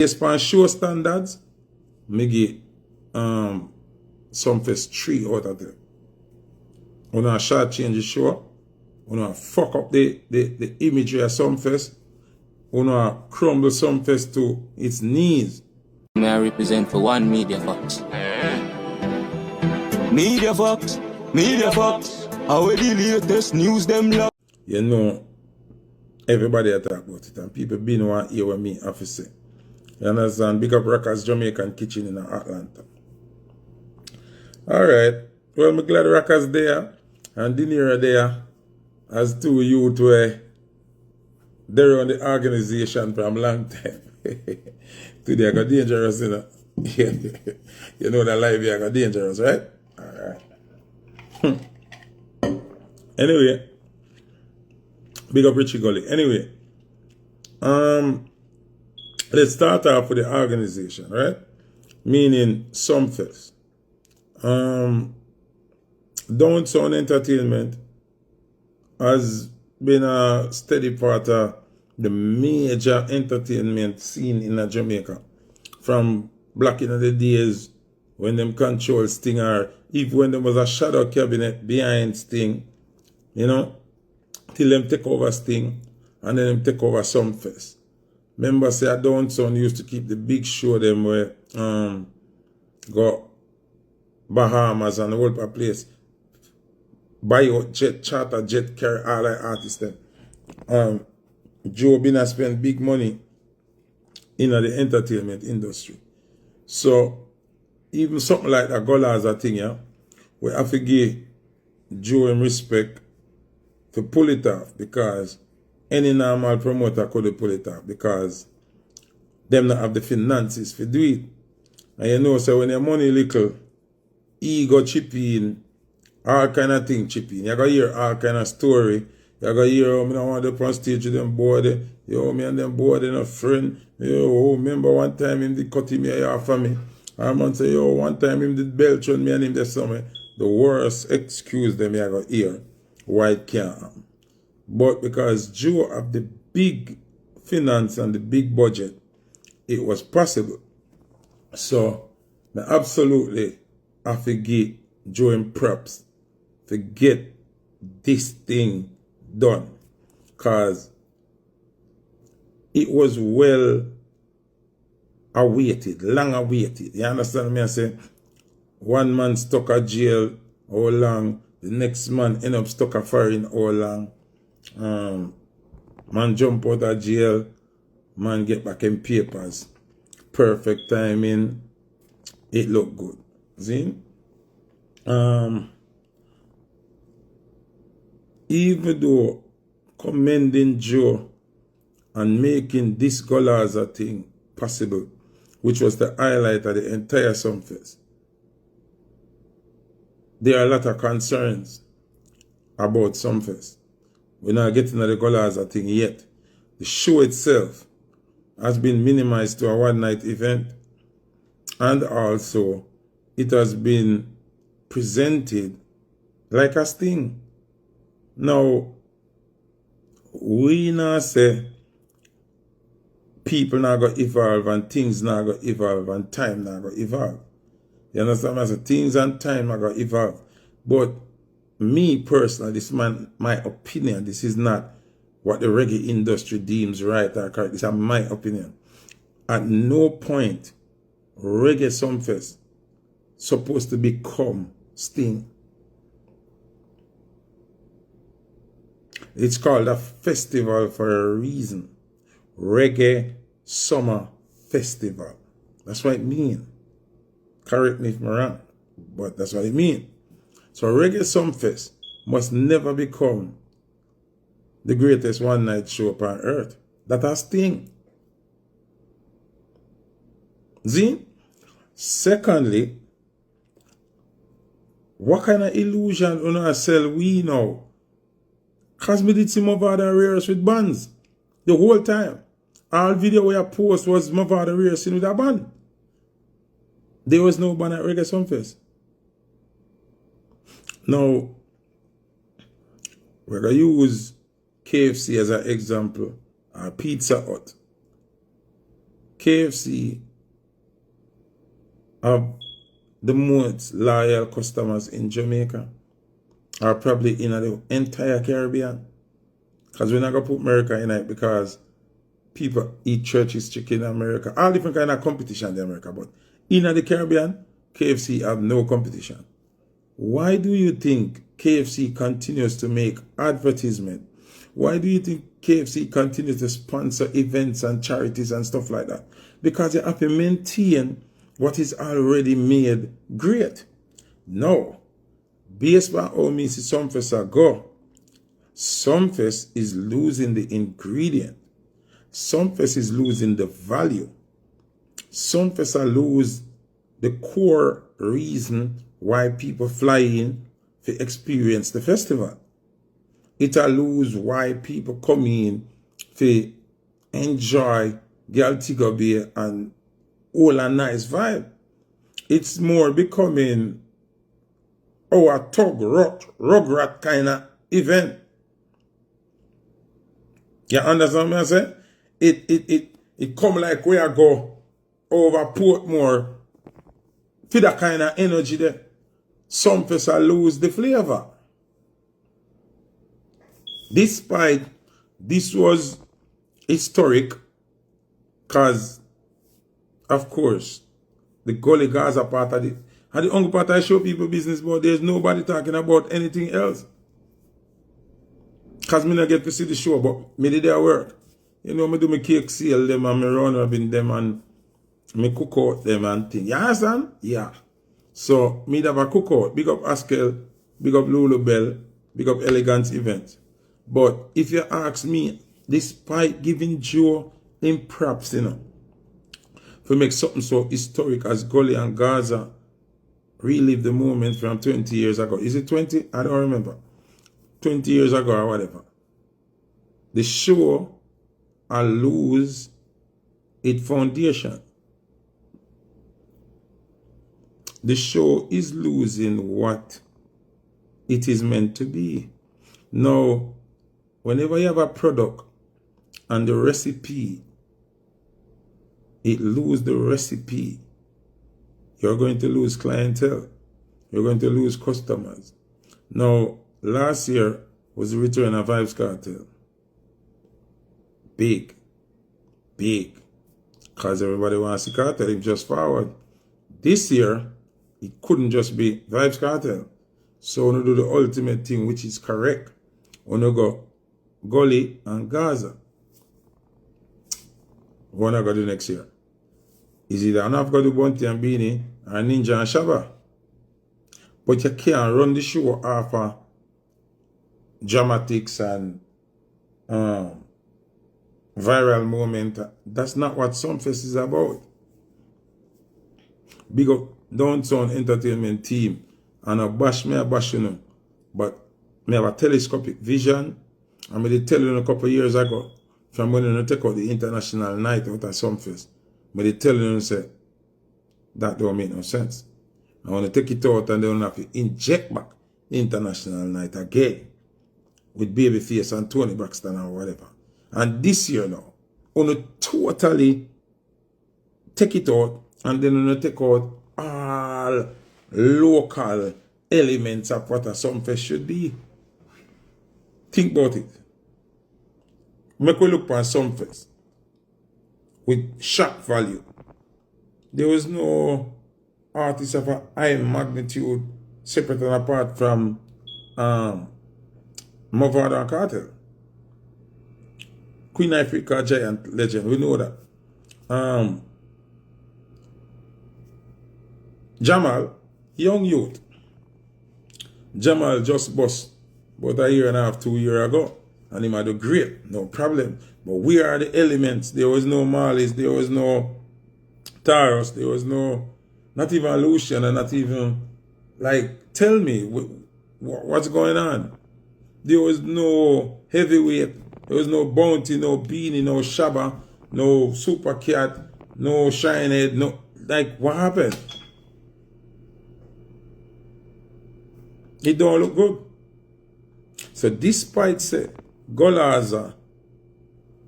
Based on show standards, me give Sumfest 3 out of 10. When I short change the show, when I fuck up the imagery of Sumfest, when I crumble Sumfest to its knees. May I represent for one Media Fox. Media Fox, Media Fox. How the latest news them love. You know, everybody talk about it, and people been want to hear what me have to say. You understand? Big up Rockers Jamaican Kitchen in Atlanta. Alright. Well, I'm glad Rockers there and Dinero there as two youth were there on the organization from a long time. Today I got dangerous, you know. You know that life here got dangerous, right? Alright. Anyway. Big up Richie Gully. Anyway. Let's start off with the organization, right? Meaning Sumfest. Downtown Entertainment has been a steady part of the major entertainment scene in Jamaica. From back in the days when them control Sting, or even when there was a shadow cabinet behind Sting, you know, till them take over Sting and then them take over Sumfest. Remember, say, Downtown used to keep the big show them where go Bahamas and the whole place. Buy out jet, charter, jet, carry all the artists them. Joe Bina spent big money in the entertainment industry. So, even something like that Golas a thing, yeah, we have to give Joe him respect to pull it off, because any normal promoter could pull it off, because them not have the finances to do it. And you know, so when your money little, ego chip in, all kind of thing chip in. You gotta hear all kind of story. You gotta hear, oh, I don't want to up on stage with them board. Yo, me and them board and a friend. Yo, remember one time him did cut him here off of me. And man say, yo, one time him did belch on me and him there somewhere. The worst excuse them you gotta hear. Why it can't happen. But because Joe have the big finance and the big budget, it was possible. So, I absolutely have to give Joe him props to get this thing done. Because it was well awaited, long awaited. You understand me? I say, one man stuck at jail, how long? The next man end up stuck at foreign, how long? Man jump out of jail, man get back in papers. Perfect timing. It look good. See? Even though commending Joe and making this Golaza thing possible, which was the highlight of the entire Sunfest, there are a lot of concerns about Sunfest. We're not getting to the Golaza thing yet. The show itself has been minimized to a one-night event, and also it has been presented like a sting. Now, we not say people not going to evolve and things not going to evolve and time not going to evolve. You understand what I say? Things and time are going to evolve. But me personally, this is my opinion. This is not what the reggae industry deems right or correct. This is my opinion. At no point reggae Sumfest supposed to become Sting. It's called a festival for a reason. Reggae Summer Festival. That's what it means. Correct me if I'm wrong, but that's what it means. So Reggae Sumfest must never become the greatest one-night show upon earth. That's a Sting. See? Secondly, what kind of illusion you know sell we now? Because me did see Mavado rehearse with bands the whole time. All video we post was Mavado rehearsing with a band. There was no band at Reggae Sumfest. Now, we're going to use KFC as an example, or Pizza Hut. KFC have the most loyal customers in Jamaica, or probably in the entire Caribbean. Because we're not going to put America in it because people eat churches chicken in America. All different kind of competition in America. But in the Caribbean, KFC have no competition. Why do you think KFC continues to make advertisement? Why do you think KFC continues to sponsor events and charities and stuff like that? Because they have to maintain what is already made great. No. Based on how me see Sumfest go, Sunfest is losing the ingredient. Sunfest is losing the value. Sunfest lose the core reason why people fly in to experience the festival. It lose why people come in to enjoy Girl Tigo Bay and all a nice vibe. It's more becoming our rugrat kind of event. You understand what I'm saying? It come like we are go over Portmore for that kind of energy there. Some people lose the flavor. Despite this was historic, because of course the Gully Gaza part of the only part I show people business, but there's nobody talking about anything else. Because me not get to see the show, but me did their work. You know, me do my cake sale them and me run up in them and me cook out them and things. You understand? Yeah. So, me have a cook out. Big up Askel, big up Lulu Bell, big up Elegance Events. But if you ask me, despite giving Joe in props, you know, to make something so historic as Gully and Gaza relive the moment from 20 years ago. Is it 20? I don't remember. 20 years ago or whatever. The show will lose its foundation. The show is losing what it is meant to be. Now, whenever you have a product and the recipe, it loses the recipe, you're going to lose clientele. You're going to lose customers. Now, last year was the return of Vibes Cartel. Big. Because everybody wants to cartel it just forward. This year, it couldn't just be Vibes Cartel. So we do the ultimate thing, which is correct. We go Gully and Gaza. What I go do next year? Is either enough go do Bunty and Beanie or Ninja and Shabba. But you can't run the show off of dramatics and viral moment. That's not what Sunfest is about. Big up Downtown Entertainment team. And I bash you know. But I have a telescopic vision. And I tell you a couple of years ago, from when I take out the international night out at Sunfest, I tell you say that don't make no sense. I want to take it out and then have to inject back the international night again with Babyface and Tony Braxton or whatever. And this year now, I want to totally take it out and then I want to take out all local elements of what a Sunfest should be. Think about it. Make we look for Sunfest with shock value. There was no artist of a high magnitude separate and apart from Mavado and Cartel. Queen Africa giant legend, we know that. Jamal, young youth. Jamal just bust about a year and a half, 2 years ago. And he had a great, no problem. But we are the elements. There was no Marlies, there was no Taros, there was no, not even Lucian, and not even, like, tell me, what's going on? There was no heavyweight, there was no Bounty, no Beanie, no Shabba, no Super Cat, no Shinehead, no, like, what happened? It don't look good. So despite say, Golaza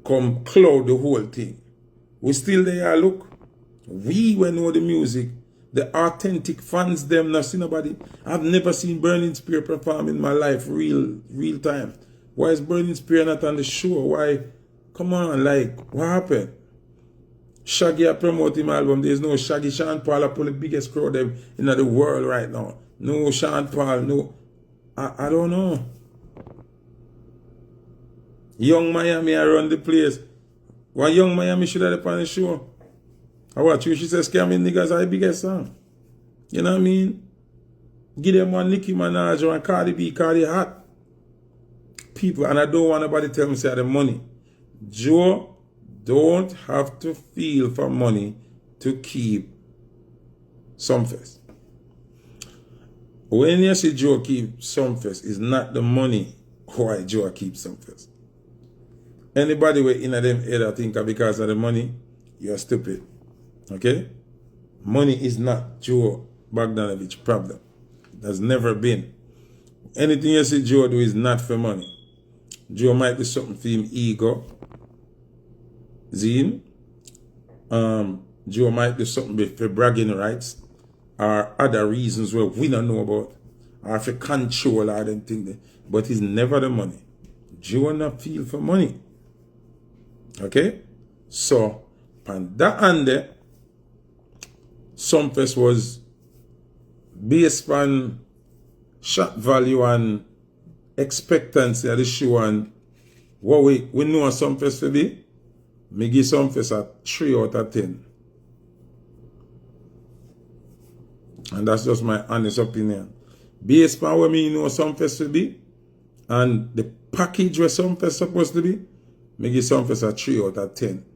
come cloud the whole thing, We still there, look. We will know the music. The authentic fans them, not see nobody. I've never seen Burning Spear perform in my life, real time. Why is Burning Spear not on the show? Why? Come on, like, what happened? Shaggy a promote him album. There's no Shaggy. Sean Paul pull the biggest crowd in the world right now. No Sean Paul, no. I don't know. Young Miami I run the place. Why Young Miami should have on the show? I watch you, she says scamming niggas are the biggest song. You know what I mean? Give them one Nicki Minaj or Cardi B, Cardi hot. People, and I don't want nobody tell me say the money. Joe don't have to feel for money to keep Sumfest. When you see Joe keep Sumfest, it's not the money why Joe keeps Sumfest. Anybody with in them head I think because of the money, you're stupid. Okay? Money is not Joe Bogdanovich's problem. It has never been. Anything you see Joe do is not for money. Joe might do something for him ego. Zine. Joe might do something for bragging rights. Or other reasons where we don't know about. Or for control or them thing. But it's never the money. Joe not feel for money. Okay? So, on that end there, Sunfest was based on shot value and expectancy of the show and what we know Sunfest to be. Me give Sunfest a 3 out of 10. And that's just my honest opinion. Based on what me know Sunfest to be and the package where Sunfest supposed to be, me give Sunfest a 3 out of 10.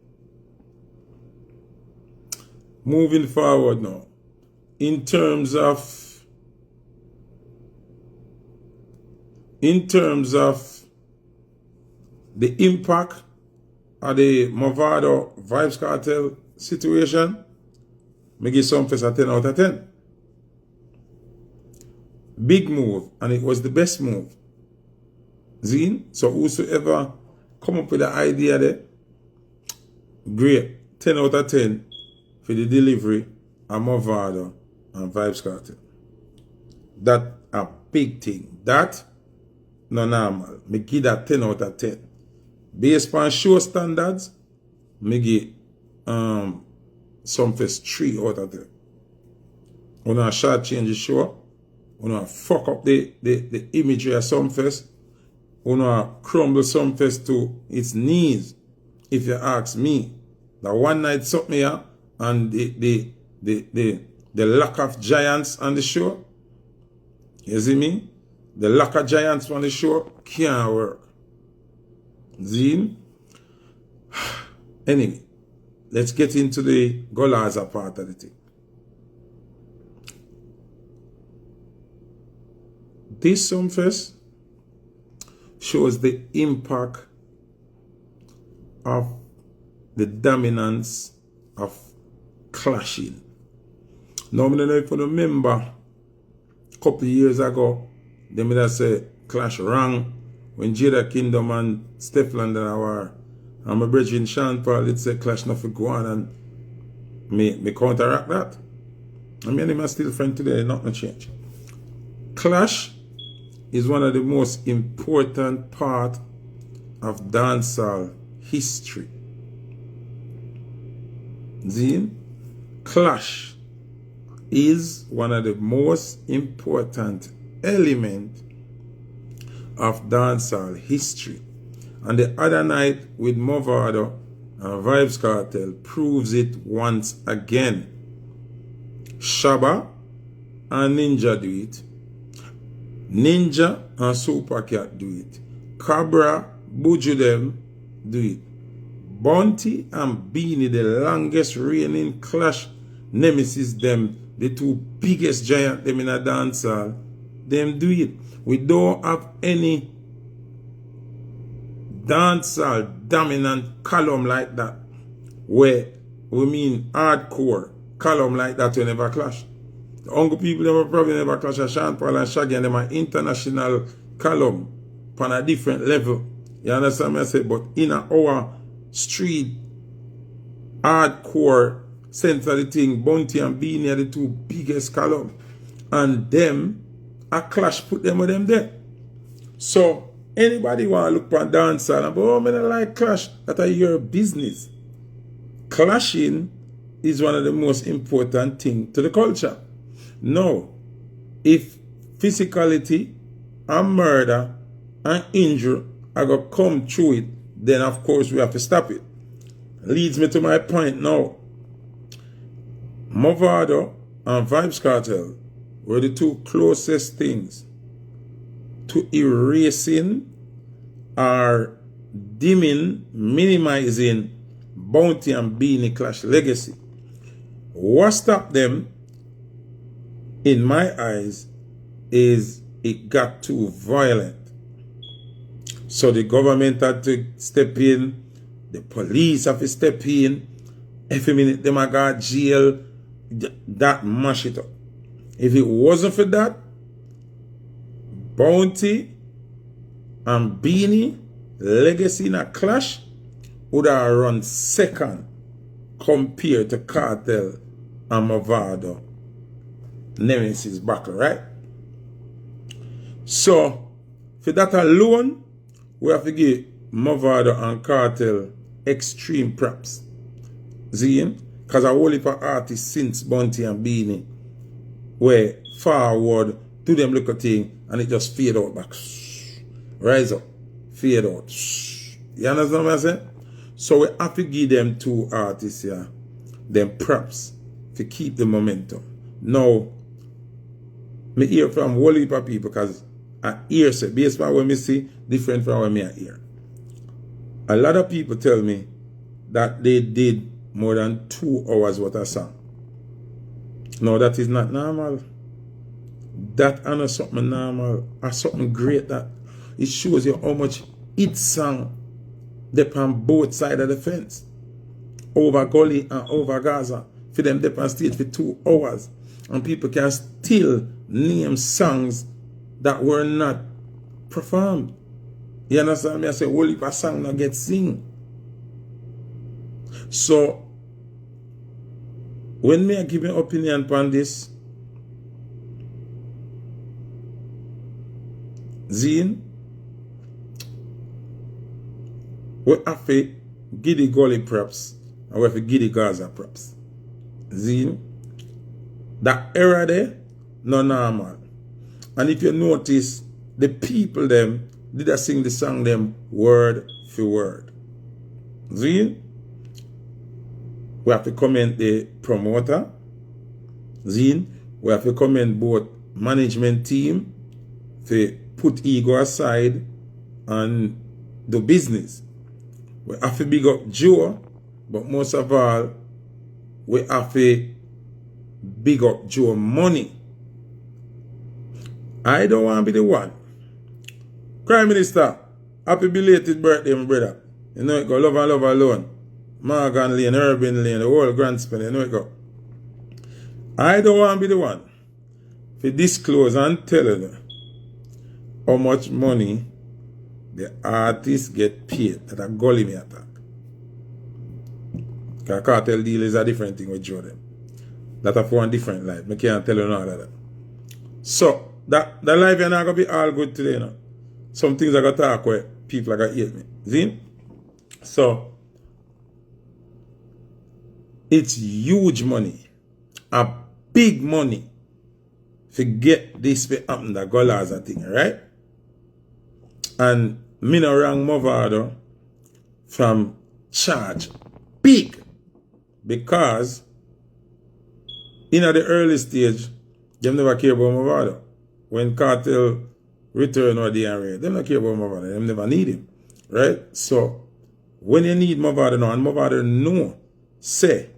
Moving forward now, in terms of the impact of the Mavado Vibes Cartel situation, me give Sunfest a 10 out of 10. Big move, and it was the best move. Zine, so whosoever come up with the idea there, great, 10 out of 10. For the delivery of Mavado and Vibes Cartel. That a big thing. That no normal. Me give that 10 out of 10. Based on show standards, me give Sunfest 3 out of 10. When I short change the show, when I fuck up the imagery of Sunfest, when I crumble Sunfest to its knees, if you ask me. The one night something here, and the lack of giants on the show, you see me? The lack of giants on the show can't work. Zine? Anyway, let's get into the Golaza part of the thing. This Sunfest shows the impact of the dominance of clashing. Now, I don't know if you remember, a couple of years ago, they made us say clash wrong when Jada Kingdom and Steph London were, and my brethren Sean Paul, it said clash not for go on, and me counteract that. I mean, I'm still friend today, nothing change. Clash is one of the most important part of dancehall history. Zine? Clash is one of the most important elements of dancehall history. And the other night with Mavado and Vibes Cartel proves it once again. Shabba and Ninja do it. Ninja and Supercat do it. Cabra, Buju them do it. Bounty and Beanie, the longest reigning clash nemesis them, the two biggest giant them in a dancehall, them do it. We don't have any dancehall dominant column like that, where we mean hardcore column like that we never clash. The Uncle people them probably never clash a Sean Paul and Shaggy, and them are international column on a different level. You understand me? I say, but in our street hardcore center of the thing. Bounty and Beanie are the two biggest column. And them, a clash put them with them there. So, anybody want to look on dancehall and go, oh, I don't like clash. That are your business. Clashing is one of the most important things to the culture. Now, if physicality and murder and injury are going to come through it, then of course we have to stop it. Leads me to my point now. Mavado and Vybz Kartel were the two closest things to erasing or dimming, minimizing Bounty and Beanie Clash legacy. What stopped them, in my eyes, is it got too violent. So the government had to step in, the police have to step in. Every minute them I got jail, that mash it up. If it wasn't for that, Bounty and Beanie legacy in a clash would have run second compared to Kartel and Mavado nemesis battle, right? So, for that alone, we have to give Mavado and Kartel extreme props. See? Because a whole heap of artists since Bounty and Beanie were forward to them little thing and it just fade out back. Rise up, fade out. You understand what I'm saying? So we have to give them two artists here, them props, to keep the momentum. Now, me hear from a whole heap of people because I hear, say, based on what I see, different from what I hear. A lot of people tell me that they did more than 2 hours worth of song. No, that is not normal. That is not something normal. Or something great that it shows you how much each song dep on both sides of the fence. Over Gully and over Gaza. For them dep on stage for 2 hours. And people can still name songs that were not performed. You understand me? I say, well, if a song not get sing. So, when me I give an opinion upon this, Zine, we have to give the Gully props and we have to give the Gaza props. Zine, that era there, no normal. And if you notice, the people them did I sing the song them word for word. Zine, we have to comment the promoter. Zine, we have to comment both management team to put ego aside and do business. We have to big up Joe, but most of all, we have to big up Joe money. I don't want to be the one. Prime Minister, happy belated birthday, my brother. You know it go, love and love alone. Morgan Lane, Urban Lane, the whole Grand Span, you know it go. I don't want to be the one to disclose and tell you how much money the artists get paid that a Gully me attack. Because cartel deal is a different thing with Joe them. That are for one different life. I can't tell you none of that. So, that life is not going to be all good today, you know. Some things I got to talk where people are going to hate me. See? So, it's huge money. A big money to get this to happen that Gullas a thing, right? And me no wrong Mavado from charge big because in the early stage, them never care about Mavado. When Cartel return or the area, them don't care about Mavado. Them never need him, right? So when you need Mavado now, and Mavado know, say,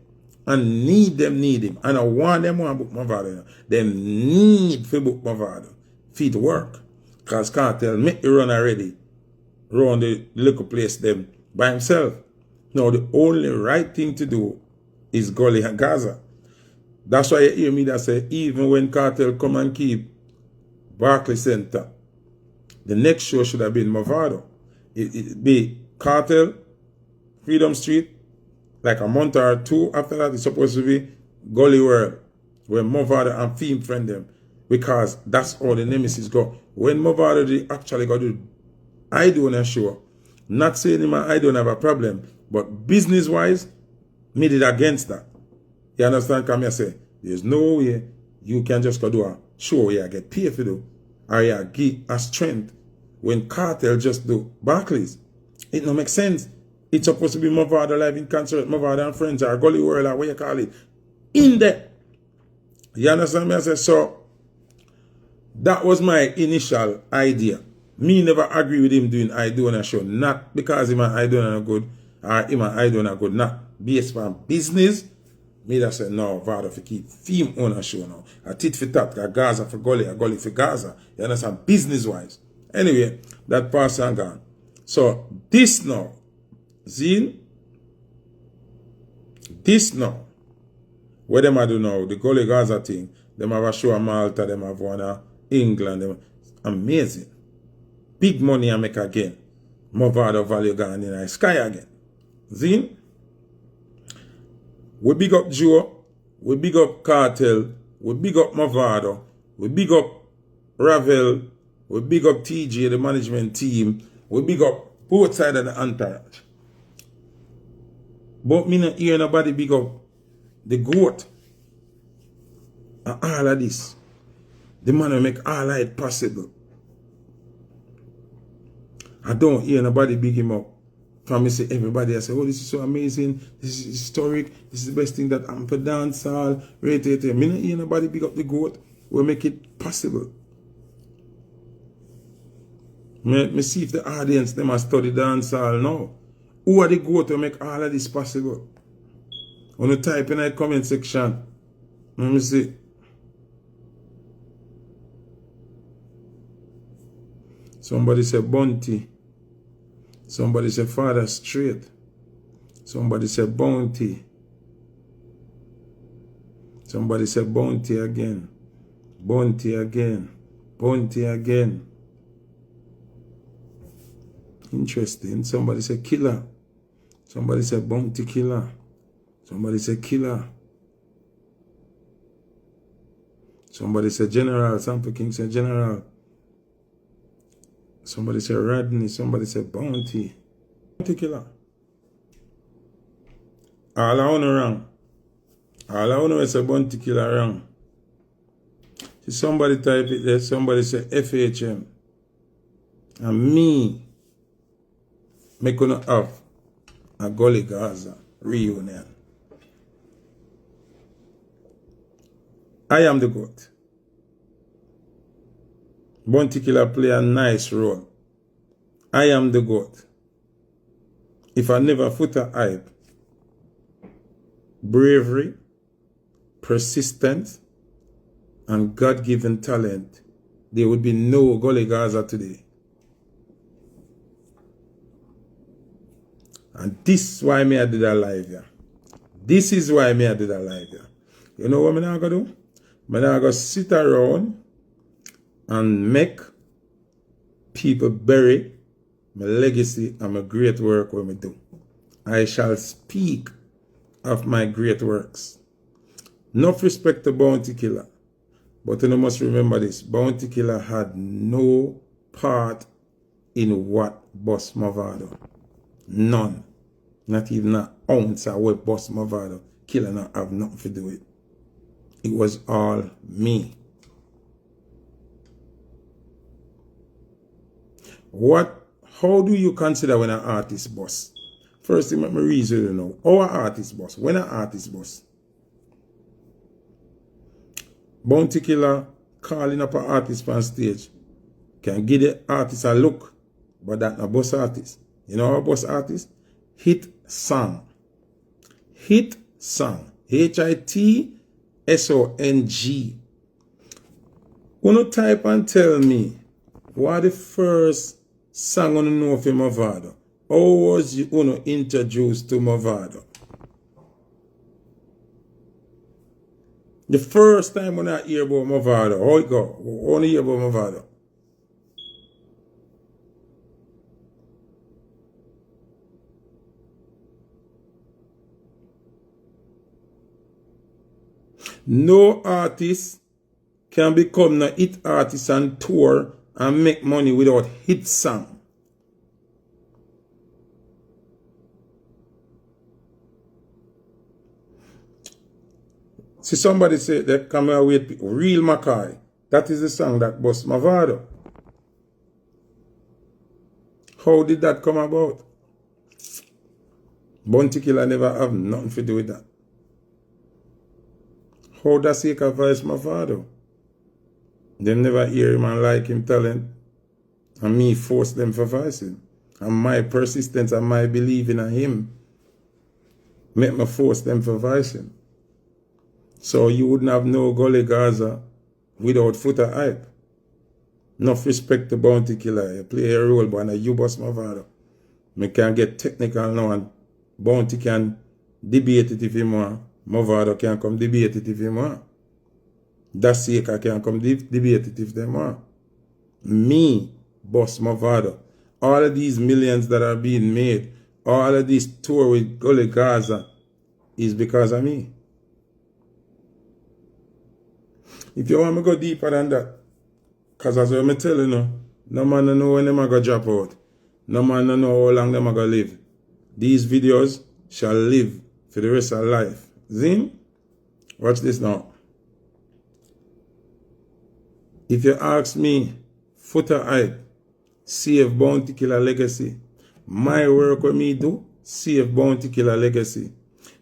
and need him, and I want them to book Mavado now. Them need to book Mavado for it to work. Because Cartel make the run already around the little place them by himself. Now the only right thing to do is Gully and Gaza. That's why you hear me that say even when Cartel come and keep Barclay Center, the next show should have been Mavado. It be Cartel, Freedom Street, like a month or two after that, it's supposed to be Gully World, where Mavado and Theme friend them, because that's how the nemesis go. When Mavado did actually got to I do on a show, not saying him I don't have a problem, but business wise, me did against that. You understand? Come here, say, there's no way you can just go do a show where you get paid for do, or you get a strength when Cartel just do Barclays. It don't make sense. It's supposed to be Mavado live in concert, Mavado and friends, or Gully World, or what you call it. In there. You understand me? I say, so that was my initial idea. Me never agree with him doing I do on a show. Not because him and I do on a good, or him and I do on a good, not based on business. Me that say, no, Vado for keep Theme on a show now. A tit for tat, a Gaza for Gully, a Gully for Gaza. You understand? Business wise. Anyway, that pass and gone. So this now, Zine, this now, what them I do now, the Gully Gaza thing, them have a show in Malta, them have one in England, them amazing. Big money I make again. Mavado value gone in the sky again. Zine, we big up Joe, we big up Cartel, we big up Mavado, we big up Rtel, we big up TJ, the management team, we big up both sides of the entourage. But me not hear nobody big up the goat and all of this. The man will make all of it possible. I don't hear nobody big him up. From me say everybody, I say, oh, this is so amazing, this is historic, this is the best thing that happened for dancehall, Rtel. Me not hear nobody big up the goat, will make it possible. Me see if the audience them a study dancehall now. Who are the goat to make all of this possible? When you type in the comment section, let me see. Somebody say Bounty. Somebody say Father Straight. Somebody say Bounty. Somebody say Bounty again. Bounty again. Bounty again. Interesting. Somebody say Killer. Somebody say Bounty Killer. Somebody say Killer. Somebody say General. Sample King say General. Somebody say Rodney. Somebody say Bounty. Bounty Killer. All I want to wrong. All I want to say Bounty Killer wrong. See, somebody type it there. Somebody say FHM. And me gonna have a Gully Gaza reunion. I am the GOAT. Bounty Killer play a nice role. I am the GOAT. If I never Foota hype, bravery, persistence, and God-given talent, there would be no Gully Gaza today. And this is why me I did a live here. This is why me I did a live here. You know what me now gonna do? Me now gonna sit around and make people bury my legacy and my great work what me do. I shall speak of my great works. Enough respect to Bounty Killer. But you must remember this. Bounty Killer had no part in what bust Mavado. None. Not even an ounce of what bust Mavado. Killer not have nothing to do with it. It was all me. How do you consider when an artist bust? First thing, let me reason you know. Our artist bust. When an artist bust? Bounty Killer calling up an artist on stage can give the artist a look, but that's not bust artist. You know how bust artist? Hit song. Hit song. HITSONG. Wanna type and tell me what the first song you know for Mavado? How was you introduced to Mavado? The first time when I hear about Mavado, how it go? I want to hear about Mavado. No artist can become a hit artist and tour and make money without hit song. See, somebody say that come here with Real Mackay. That is the song that bust Mavado. How did that come about? Bounty Killer never have nothing to do with that. How does he voice Mavado? Them never hear him and like him talent. And me force them for voice him. And my persistence and my believing in him make me force them for voice him. So you wouldn't have no Gully Gaza without Foota hype. Enough respect to Bounty Killer. You play a role, but you bust Mavado. Me can get technical now and Bounty can debate it if he want. Mavado can come debate it if he want. That's sake I can come debate it if they want. Me, bust Mavado. All of these millions that are being made, all of this tour with Gully Gaza is because of me. If you want me to go deeper than that, because as I'm telling you, no man don't know when them are going to drop out. No man don't know how long them are going to live. These videos shall live for the rest of life. Zin? Watch this now. If you ask me, Foota hype, save Bounty Killer legacy. My work with me do, save Bounty Killer legacy.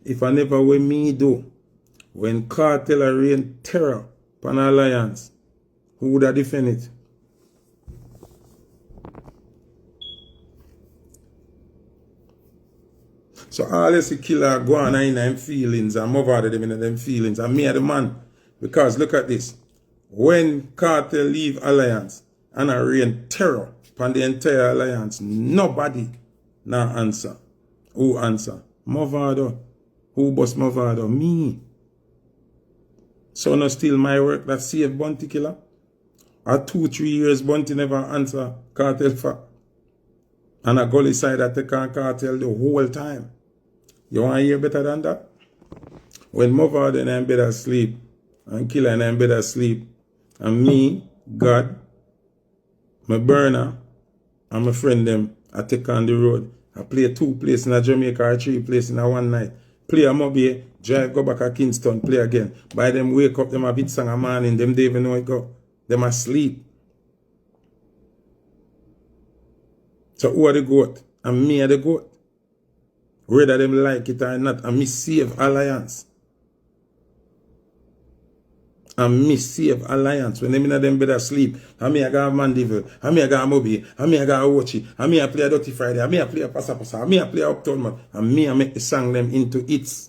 If I never with me do, when Cartel rain terror upon alliance, who would have defend it? So all this killer go on in them feelings and move out of them in them feelings. And me are the man. Because look at this. When Cartel leave alliance and I rain terror upon the entire alliance, nobody now answer. Who answer? Mavado. Who bust Mavado? Me. So no still my work that save Bounty Killer. Or 2-3 years Bounty never answer Cartel for. And a Gully side that take on Cartel the whole time. You want to hear better than that? When Mavado and I'm bed asleep, and Killer and I'm bed asleep, and me, God, my burner, and my friend them, I take on the road. I play 2 places in a Jamaica or 3 places in a one night. Play a Mobile, drive, go back to Kingston, play again. By them wake up, them a bit song a morning, them they even know it go. Them asleep. So who are the goat? And me are the goat. Whether them like it or not, and me save alliance. And me save alliance. When them in them bed asleep, and me I got Mandeville, and me I got Moby, and me I got Ochi, and me I play a Dirty Friday, and me I play a Passa Passa, and me I play a Uptown Man, and me I make the song them into hits.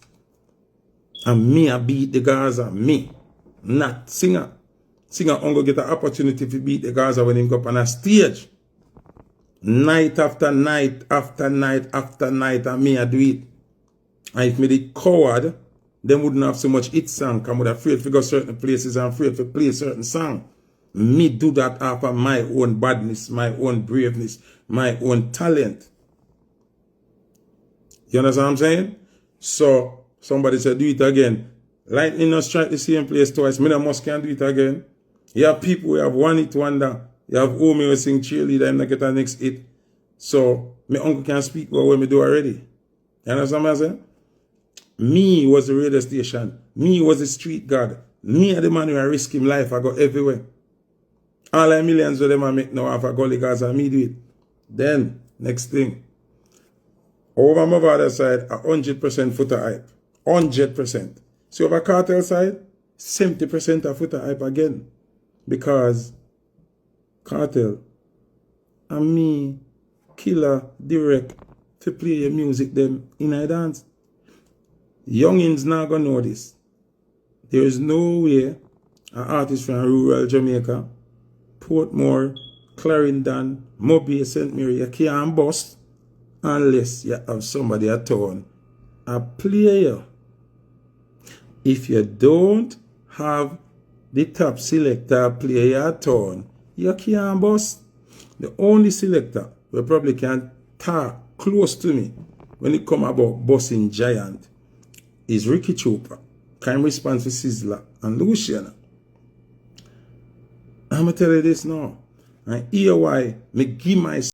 And me I beat the Gaza, me. Not singer. Singer only get an opportunity to beat the Gaza when he go up on a stage. Night after night after night after night, and me I do it. And if me the coward, them wouldn't have so much hit song. I'm afraid to go certain places and afraid to play certain song. Me do that after my own badness, my own braveness, my own talent. You understand what I'm saying? So somebody said do it again. Lightning not strike the same place twice. Me no must can do it again. You have people who have one hit wonder. You have Omi who sing cheerleader and not get a next hit. So my uncle can speak about what me do already. You understand what I'm saying? Me was the radio station. Me was the street god. Me are the man who I risk him life. I go everywhere. All the millions of them I make now after Gully Gaza, me do it. Then, next thing. Over my father's side, 100% Foota hype. 100%. See over Cartel side, 70% of Foota hype again. Because Cartel and me, Killer, direct to play your music them in a dance. Youngins not gonna know this. There is no way an artist from rural Jamaica, Portmore, Clarendon, Mobile, St. Mary, you can't bust unless you have somebody at town, a player. If you don't have the top selector player at town, you can't bust. The only selector who probably can talk close to me when it come about busting giant is Ricky Chopra. Can respond to Sizzler and Luciana. I'm going to tell you this now. And here why me give myself